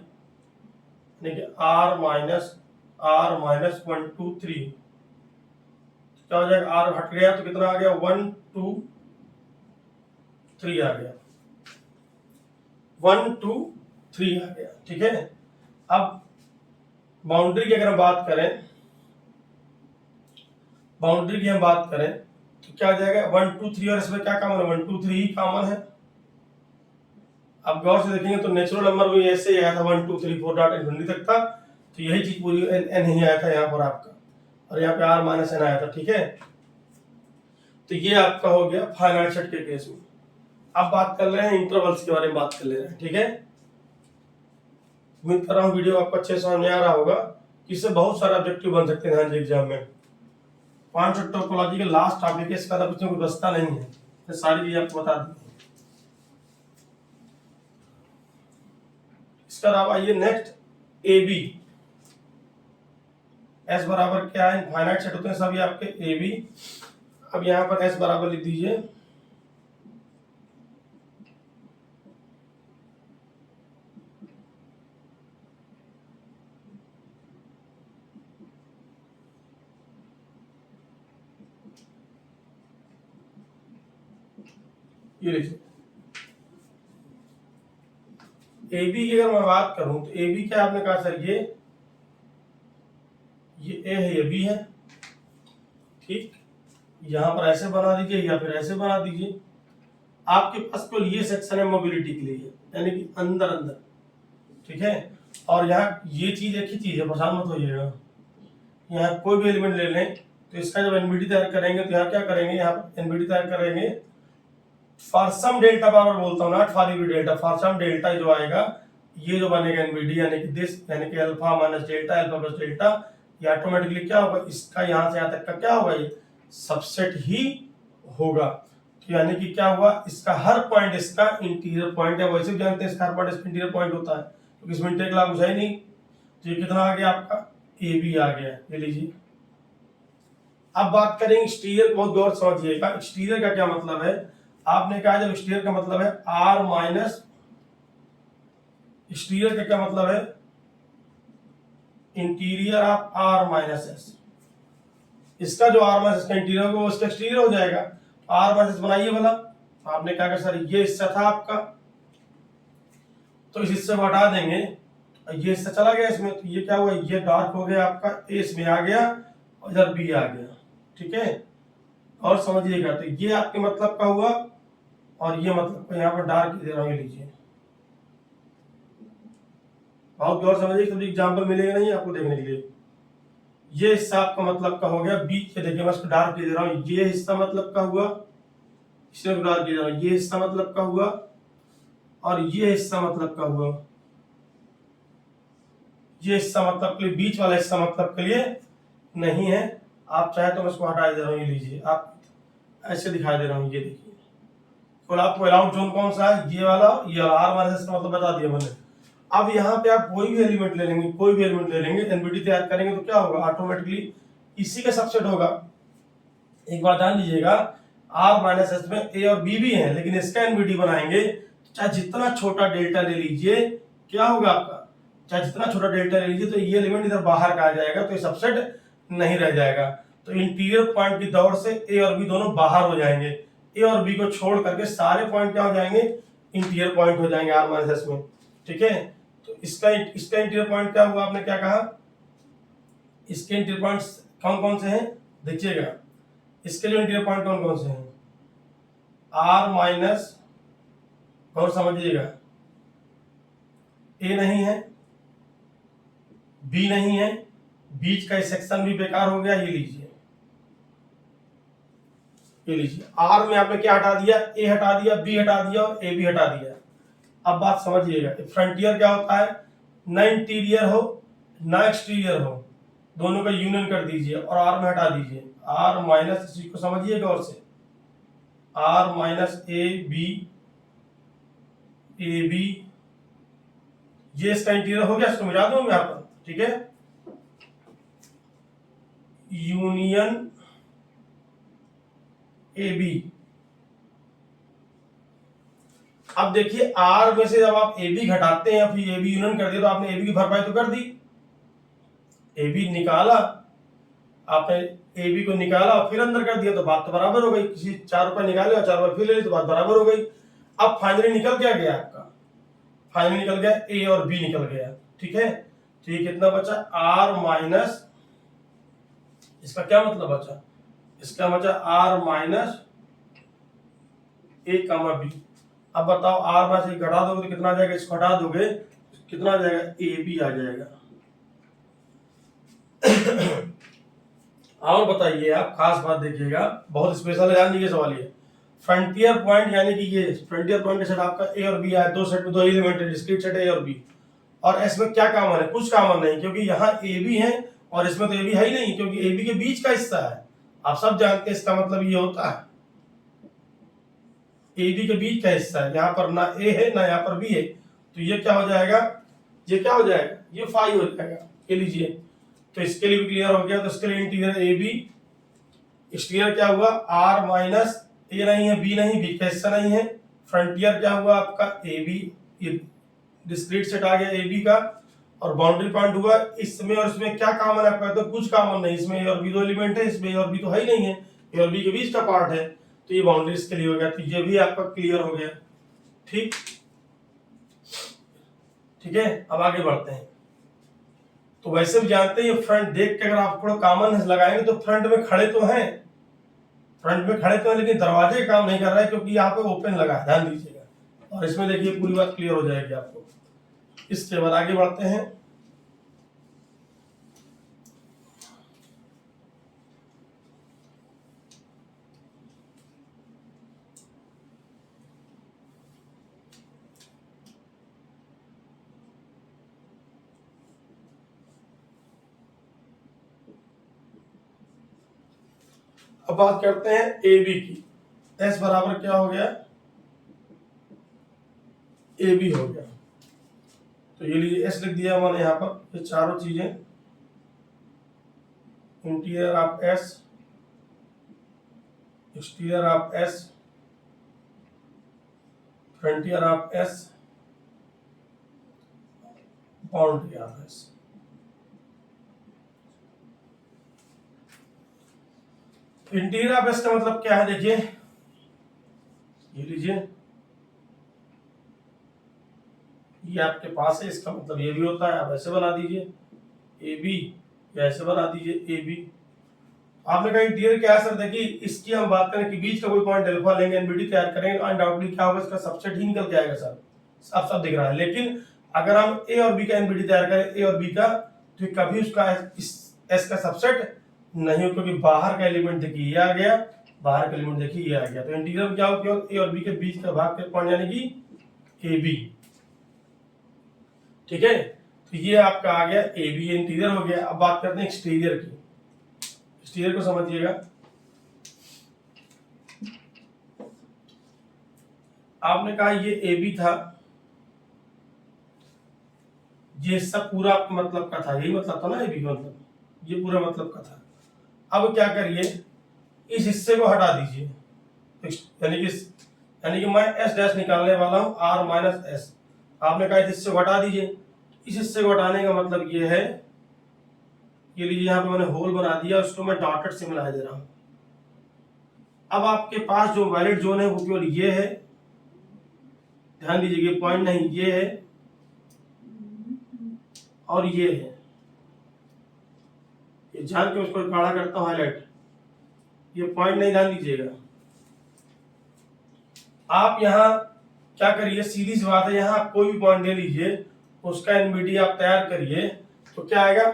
यानी कि r माइनस 1 2 3, क्या हो जाएगा, r हट गया तो कितना आ गया, 1 2 3 आ गया, 1 2 3 आ गया, ठीक है। अब बाउंड्री की अगर हम बात करें, बाउंड्री की हम बात करें तो क्या आ जाएगा, 1 2 3, और इसमें क्या कॉमन है, 1 2 3 ही कॉमन है। अब गौर से देखेंगे तो नेचुरल नंबर भी ऐसे ही आया था, 1 2 3 4 डॉट इन्फिनिटी तक था, तो यही चीज पूरी एन ही आया था यहाँ पर आपका, और यहाँ पे r माइनस एन आया था, ठीक है। तो ये आपका हो गया फाइनाइट सेट के केस में। अब बात कर रहे हैं इंटरवल्स के बारे में, बात कर ले रहे हैं, ठीक है। उम्मीद कर रहा हूँ वीडियो आपको अच्छे से समझ में आ रहा होगा, इससे बहुत सारे ऑब्जेक्टिव बन सकते हैं एग्जाम में। 5 टोपोलॉजी के लास्ट टॉपिक है, इसका कुछ कोई बस्ता नहीं है, तो सारी चीजें आपको बता दी। इसका अलावा ये नेक्स्ट ए बी, एस बराबर क्या है, इनफाइनाइट सेट होते हैं सभी आपके ए बी। अब यहाँ पर एस बराबर लिख दीजिए, ये लीजिए ए बी की अगर मैं बात करूं तो ए बी क्या आपने कहा सर, ये ए है, ये बी है, ठीक। यहां पर ऐसे बना दीजिए या फिर ऐसे बना दीजिए। आपके पास केवल ये सेक्शन है मोबिलिटी के लिए, यानी कि अंदर अंदर, ठीक है। और यहाँ ये चीज एक ही चीज है, परेशान मत होइएगा। यहाँ कोई भी एलिमेंट ले लें तो इसका जब एनवीडी तैयार करेंगे तो यहाँ क्या करेंगे, यहाँ पर एनवीडी तैयार करेंगे फॉर सम डेल्टा पावर, बोलता हूँ not for every delta, for some delta जो आएगा, ये जो बनेगा एनवीडी, यानी कि दिस, यानी कि alpha minus delta, alpha plus delta, ये ऑटोमेटिकली क्या होगा, इसका यहाँ से यहाँ तक का क्या होगा, ये सबसेट ही होगा। तो यानी कि क्या हुआ, इसका हर पॉइंट इसका इंटीरियर पॉइंट है। वैसे भी जानते हैं इसका हर पॉइंट इसका इंटीरियर पॉइंट होता है, तो इसमें इंटेक लागू है नहीं। तो ये कितना आ गया आपका, ए बी आ गया, ये लीजिए। अब बात करेंगे एक्सटीरियर, बहुत गौर समझिएगा। एक्सटीरियर का क्या मतलब है, आपने कहा जब एक्सटीरियर का मतलब है r माइनस, एक्सटीरियर का क्या मतलब है, interior of r minus S. इसका जो r माइनस का इंटीरियर होगा वो इसका एक्सटीरियर हो जाएगा। r माइनस बनाइए वाला, आपने क्या कर सर, ये हिस्सा था आपका, तो इस हिस्से को हटा देंगे, ये हिस्सा चला गया इसमें, तो ये क्या हुआ, ये डार्क हो गया आपका, ए इसमें आ गया और इधर बी आ गया, ठीक है। और समझिएगा, तो ये आपके मतलब का हुआ और ये मतलब का, यहाँ पर डार्क दे रहा हूँ, ये लीजिए। बहुत गौर समझिए, कभी एग्जाम्पल मिलेगा नहीं आपको देखने के लिए। ये हिस्सा आपका मतलब का हो गया, बीच के देखिए मैं इसको डार्क दे रहा हूँ, ये हिस्सा मतलब का हुआ, इसमें डार्क दे रहा हूँ, ये हिस्सा मतलब का हुआ और ये हिस्सा मतलब का हुआ। ये हिस्सा मतलब के लिए, बीच वाला हिस्सा मतलब के लिए नहीं है। आप चाहे तो मैं इसको हटा दे रहा हूँ, ये लीजिए, आप ऐसे दिखा दे रहा हूँ, ये देखिए। तो आपको अलाउड जोन कौन सा है, ये वाला, ये आर माइनस का मतलब बता दिया मैंने। अब यहाँ पे आप कोई भी एलिमेंट ले लेंगे, कोई भी एलिमेंट ले लेंगे, एनबीटी तैयार करेंगे तो क्या होगा, ऑटोमेटिकली इसी का सबसेट होगा। एक बात ध्यान दीजिएगा, आर माइनस एस में ए और बी भी है, लेकिन इसका एनबीटी बनाएंगे तो चाहे जितना छोटा डेल्टा ले लीजिए, क्या होगा आपका, चाहे जितना छोटा डेल्टा ले लीजिए, तो ये एलिमेंट इधर बाहर का आ जाएगा, तो ये सबसेट नहीं रह जाएगा। तो इंटीरियर पॉइंट की दौड़ से ए और बी दोनों बाहर हो जाएंगे, ए और बी को छोड़ करके सारे पॉइंट क्या हो जाएंगे, इंटीरियर पॉइंट हो जाएंगे आर माइनस एस में। ठीक है, तो इसका इंटीरियर पॉइंट क्या हुआ, आपने क्या कहा, इसके इंटीरियर पॉइंट्स कौन कौन से हैं देखिएगा, इसके लिए इंटीरियर पॉइंट कौन कौन से हैं, आर माइनस, और समझिएगा, ए नहीं है, बी नहीं है, बीच का सेक्शन भी बेकार हो गया, ये लीजिए, ये लीजिए। आर में आपने क्या हटा दिया, ए हटा दिया, बी हटा दिया और ए भी हटा दिया। अब बात समझिएगा, फ्रंटियर क्या होता है, ना इंटीरियर हो ना एक्सटीरियर हो, दोनों का यूनियन कर दीजिए और आर में हटा दीजिए, आर माइनस, इसी को समझिएगा और से, आर माइनस ए बी, ये इसका इंटीरियर हो गया, इसको मिटा दूं मैं यहाँ पर, ठीक है, यूनियन ए बी। अब देखिए आर में से जब आप ए बी घटाते हैं, फिर ए बी यूनियन कर दिया, तो आपने ए बी की भरपाई तो कर दी, ए बी निकाला आपने, ए बी को निकाला फिर अंदर कर दिया, तो बात तो बराबर हो गई, किसी 4 रुपए निकाले और 4 रुपए फिर ले ली, तो बात बराबर हो गई। अब फाइनली निकल क्या गया आपका, फाइनली निकल गया ए और बी निकल गया, ठीक है। तो ये कितना बचा, आर माइनस, इसका क्या मतलब बचा, इसका बचा आर माइनस ए कमा बी। अब बताओ आर माइनस ए घटा दोगे तो कितना आ जाएगा, इसको हटा दोगे कितना आ जाएगा, ए बी आ जाएगा। और बताइए आप, खास बात देखिएगा, बहुत स्पेशल है, ध्यान दीजिए सवाल ये, फ्रंटियर पॉइंट यानी कि ये फ्रंटियर पॉइंट के सेट आपका ए और बी आया, दो सेट में दो एलिमेंट है, डिस्क्रीट सेट ए और बी, और इसमें क्या कॉमन है, कुछ कॉमन नहीं, क्योंकि यहाँ ए बी है और इसमें तो ए बी है ही नहीं, क्योंकि ए बी के बीच का हिस्सा है, आप सब जानते हैं, इसका मतलब ये होता है ए बी के बीच का हिस्सा है, यहाँ पर ना ए है ना यहाँ पर बी है, तो ये क्या हो जाएगा, ये क्या हो जाएगा, ये फाई हो जाएगा, ये लीजिए। तो इसके लिए भी क्लियर हो गया, तो इसके लिए इंटीरियर ए बी, एक्सटीरियर क्या हुआ, आर माइनस, ए नहीं है बी नहीं, बी का हिस्सा नहीं है, फ्रंटियर क्या हुआ आपका ए बी, ये डिस्क्रीट सेट आ गया ए बी का, और बाउंड्री पॉइंट हुआ, इसमें और इसमें क्या कॉमन है आपका, तो कुछ कॉमन नहीं, इसमें ए और बी दो एलिमेंट है, इसमें ए और बी तो है ही नहीं है, ए और बी के बीच का पार्ट है, तो ये बाउंड्री इसके लिए हो गया, तो ये भी आपका क्लियर हो गया, ठीक, ठीक है। अब आगे बढ़ते हैं, तो वैसे भी जानते हैं, फ्रंट देख के अगर आप थोड़ा कॉमन लगाएंगे तो फ्रंट में खड़े तो हैं, फ्रंट में खड़े तो हैं, लेकिन दरवाजे काम नहीं कर रहा है, क्योंकि यहाँ पे ओपन लगा है, ध्यान दीजिएगा, और इसमें देखिए पूरी बात क्लियर हो जाएगी आपको। इसके बाद आगे बढ़ते हैं, अब बात करते हैं ए बी की, एस बराबर क्या हो गया, ए बी हो गया, तो ये लिए एस लिख दिया मैंने यहाँ पर, ये चारों चीजें, interior of S, exterior of S, frontier of S, boundary of S. Interior of S का मतलब क्या है, देखिए ये लीजिए, ये आपके पास है, इसका मतलब ये भी होता है, आप ऐसे बना दीजिए ए बी, या ऐसे बना दीजिए ए बी, आपने कहा इंटीरियर क्या है सर, देखिए इसकी हम बात करें कि बीच का कोई पॉइंट अल्फा लेंगे, एनबीडी तैयार करेंगे, अनडाउटली क्या होगा, इसका सबसेट ही निकल के आएगा सर, साफ साफ दिख रहा है। लेकिन अगर हम ए और बी का एनबीडी तैयार करें, ए और बी का, तो कभी उसका एस का सबसेट नहीं हो, क्योंकि बाहर का एलिमेंट देखिए ये आ गया, बाहर का एलिमेंट देखिए ये आ गया। तो इंटीरियर में क्या हो, केवल ए और बी के बीच का भाग के पॉइंट यानी कि ए बी, ठीक है। तो ये आपका आ गया ए बी, इंटीरियर हो गया। अब बात करते हैं एक्सटीरियर की। एक्सटीरियर को समझिएगा, आपने कहा ये ए बी था, ये सब पूरा मतलब का था, यही मतलब था ना ए बी का मतलब, ये पूरा मतलब का था। अब क्या करिए, इस हिस्से को हटा दीजिए, यानी कि मैं एस डैश निकालने वाला हूं आर माइनस एस। आपने कहा इस हिस्से को हटा दीजिए, इस हिस्से को हटाने का मतलब ये है, ये लीजिए यहाँ पे मैंने होल बना दिया, उसको मैं डॉटेड से मिला दे रहा हूं। अब आपके पास जो वैलिड जोन है वो केवल ये है, ध्यान दीजिए, पॉइंट नहीं, ये है और ये है, ये जान के उसको काढ़ा करता हूं हाईलाइट, ये पॉइंट नहीं, ध्यान दीजिएगा। आप यहाँ क्या करिए, सीधी सी बात है, यहाँ कोई भी पॉइंट ले लीजिए, उसका एनबीडी आप तैयार करिए, तो क्या आएगा,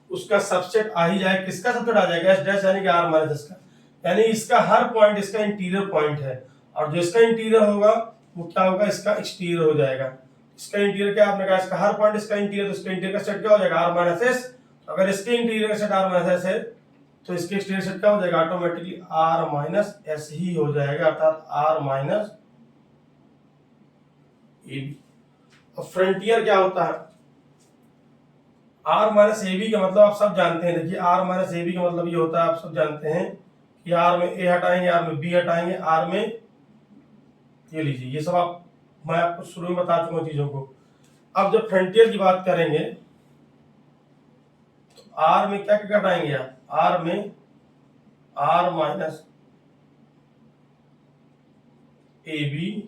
उसका सबसेट आ ही जाएगा। किसका सबसेट आ जाएगा, एस डैश यानी कि आर माइनस एस का, यानी इसका हर पॉइंट इसका इंटीरियर पॉइंट है, और जो इसका इंटीरियर होगा वो क्या होगा, इसका एक्सटीरियर हो जाएगा। इसका इंटीरियर क्या, आपने कहा इसका हर पॉइंट इसका इंटीरियर, तो इसका इंटीरियर का सेट क्या हो जाएगा, आर माइनस एस। अगर इसके इंटीरियर का सेट आर माइनस एस है, तो इसके एक्सटीरियर सेट क्या हो जाएगा, ऑटोमेटिकली आर माइनस एस ही हो जाएगा, अर्थात आर माइनस ए बी। अब फ्रंटियर क्या होता है, आर माइनस ए बी का मतलब आप सब जानते हैं। देखिए आर माइनस ए बी का मतलब ये होता है, आप सब जानते हैं कि आर में ए हटाएंगे, आर में बी हटाएंगे, आर में ये लीजिए, ये सब आप, मैं आपको शुरू में बता चुका हूं चीजों को। अब जब फ्रंटियर की बात करेंगे, तो आर में क्या क्या हटाएंगे आप, आर में R minus A B,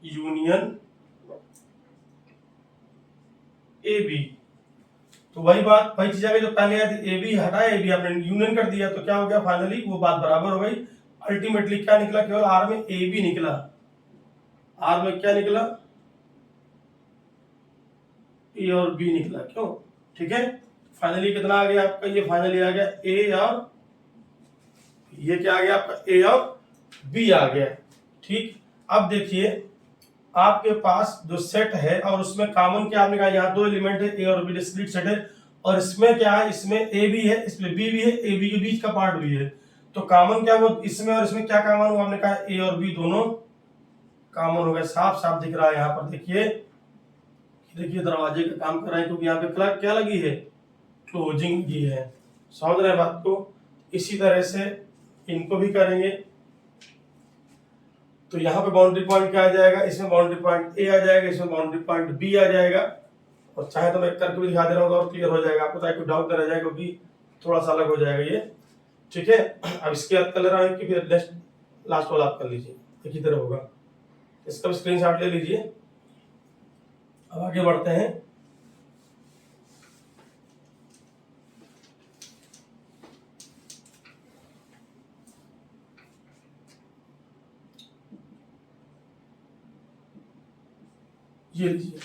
union A B. तो वही बात, वही चीज आ गई जो पहले आई थी, ए बी हटाया, ए बी आपने यूनियन कर दिया, तो क्या हो गया, फाइनली वो बात बराबर हो गई। अल्टीमेटली क्या निकला, केवल आर में ए बी निकला, आर में क्या निकला, ए और बी निकला, क्यों, ठीक है। फाइनली कितना आ गया आपका, ये फाइनली आ गया ए और, ये क्या आ गया आपका, ए और बी आ गया, ठीक। अब देखिए आपके पास जो सेट है, और उसमें कॉमन क्या, आपने कहा यहाँ दो एलिमेंट है, ए और बी डिस्क्रीट सेट है, और इसमें क्या है, इसमें ए भी है, इसमें बी भी है, ए बी के बीच का पार्ट भी है, तो कॉमन क्या, वो इसमें और इसमें क्या कॉमन हुआ, आपने कहा ए और बी दोनों कॉमन हो गए, साफ साफ दिख रहा है यहाँ पर। देखिए देखिए दरवाजे का काम कर रहे हैं, क्योंकि यहाँ पे क्या लगी है, क्लोजिंग की है, समझ रहे हैं बात को। इसी तरह से इनको भी करेंगे, तो यहाँ पे बाउंड्री पॉइंट क्या आ जाएगा, इसमें बाउंड्री पॉइंट ए आ जाएगा, इसमें बाउंड्री पॉइंट बी आ जाएगा, और चाहे तो मैं करके भी दिखा दे रहा हूँ, तो और क्लियर हो जाएगा आपको, ताकि कोई डाउट न रह जाए, क्योंकि थोड़ा सा अलग हो जाएगा ये, ठीक है। अब इसके बाद कलर आए कि फिर नेक्स्ट लास्ट वाला आप कर लीजिए, एक ही तरह होगा। इसका भी स्क्रीनशॉट ले लीजिए। अब आगे बढ़ते हैं, ये लीजिए,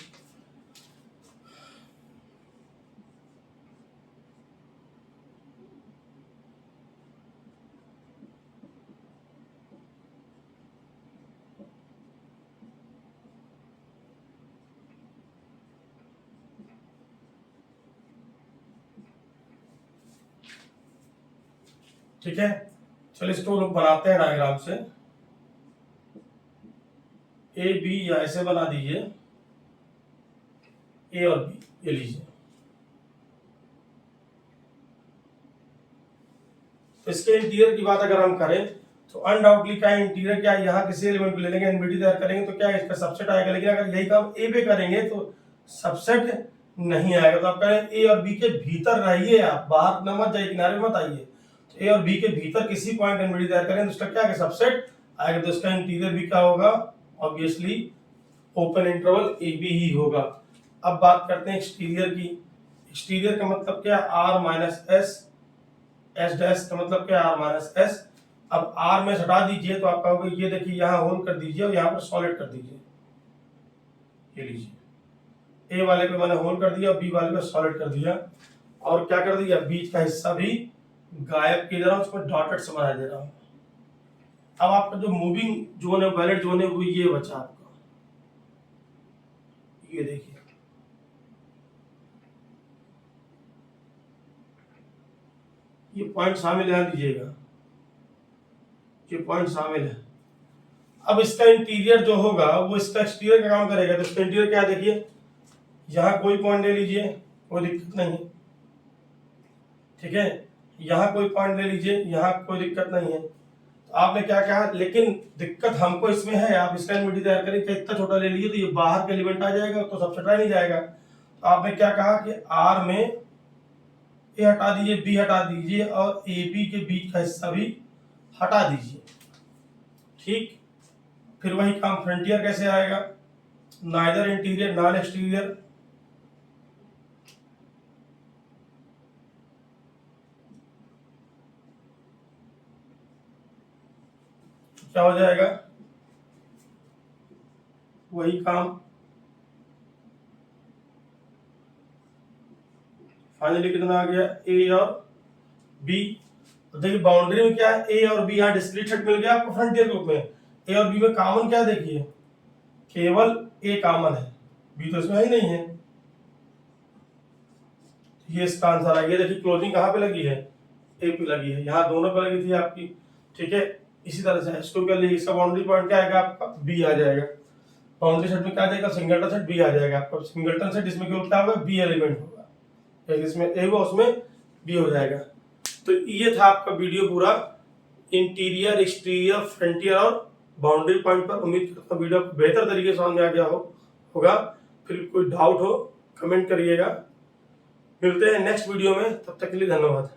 ठीक है। चलिए इसको लोग बनाते हैं डायग्राम से, ए बी या ऐसे बना दीजिए, ए और बी, ये लीजिए। तो इसके इंटीरियर की बात अगर हम करें, तो अनडाउटली क्या इंटीरियर, क्या यहाँ किसी एलिमेंट को ले लेंगे, एनबीडी तैयार करेंगे, तो क्या इसका सबसेट आएगा। लेकिन अगर यही काम ए पे करेंगे, तो सबसेट नहीं आएगा। तो आप कह रहे हैं ए और बी के भीतर रहिए, आप बाहर न मत जाइए, किनारे मत आइए। तो ए और बी के भीतर किसी पॉइंट एनबीडी तैयार करें तो उसका क्या आएगा, सबसेट आएगा। तो इसका इंटीरियर भी क्या होगा, obviously open interval A B ही होगा। अब बात करते हैं एक्सटीरियर की। एक्सटीरियर का मतलब क्या, R minus S, S dash का मतलब क्या, आर माइनस एस। अब आर में हटा दीजिए तो आप कहोगे ये देखिए यहाँ होल कर दीजिए और यहाँ पर सॉलिड कर दीजिए। ये लीजिए, ए वाले पे मैंने होल कर दिया, बी वाले पे सॉलिड कर दिया, और क्या कर दिया, बीच का हिस्सा भी गायब किया जा रहा हूँ, उसको डॉटेड से बना दे रहा हूँ। अब आपका जो मूविंग जोन है, वैलिड जोन है, वो ये बचा आपका, ये देखिए। ये पॉइंट शामिल ध्यान दीजिएगा, ये पॉइंट शामिल है। अब इसका इंटीरियर जो होगा वो इसका एक्सटीरियर का काम करेगा। तो इसका इंटीरियर क्या, देखिए यहाँ कोई पॉइंट ले लीजिए, कोई दिक्कत नहीं है, ठीक है। यहाँ कोई पॉइंट ले लीजिए, यहाँ कोई दिक्कत नहीं है। तो आपने क्या कहा, लेकिन दिक्कत हमको इसमें है, आप इसका एनबीडी तैयार करेंगे, इतना छोटा ले लीजिए तो ये बाहर के एलिमेंट आ जाएगा, तो सब हटा नहीं जाएगा। तो आपने क्या कहा कि आर में ए हटा दीजिए, बी हटा दीजिए, और ए बी के बीच का हिस्सा भी हटा दीजिए, ठीक। फिर वही काम फ्रंटियर कैसे आएगा, नाइदर इंटीरियर नॉन एक्सटीरियर, क्या हो जाएगा, वही काम फाइनली कितना आ गया, ए और बी। देखिए बाउंड्री में क्या है, ए और बी, यहाँ डिस्क्रीट सेट मिल गया आपको फ्रंटियर ग्रुप में। ए और बी में कॉमन क्या, देखिए केवल ए कॉमन है, बी तो इसमें ही नहीं है। ये इसका आंसर है। ये देखिए क्लोजिंग कहाँ पे लगी है, ए पे लगी है, यहाँ दोनों पे लगी थी आपकी, ठीक है। इसी तरह से इसको क्या लीजिए, इसका बाउंड्री पॉइंट क्या आएगा आपका, बी आ जाएगा। बाउंड्री सेट में क्या आ जाएगा, सिंगलटन सेट बी आ जाएगा आपका। सिंगलटन सेट इसमें क्या होगा, बी एलिमेंट होगा, जिसमें ए होगा उसमें बी हो जाएगा। तो ये था आपका वीडियो पूरा, इंटीरियर, एक्सटीरियर, फ्रंटियर और बाउंड्री पॉइंट पर। उम्मीद करता हूँ वीडियो बेहतर तरीके से समझ में आ गया होगा। फिर कोई डाउट हो कमेंट करिएगा। मिलते हैं नेक्स्ट वीडियो में, तब तक के लिए धन्यवाद।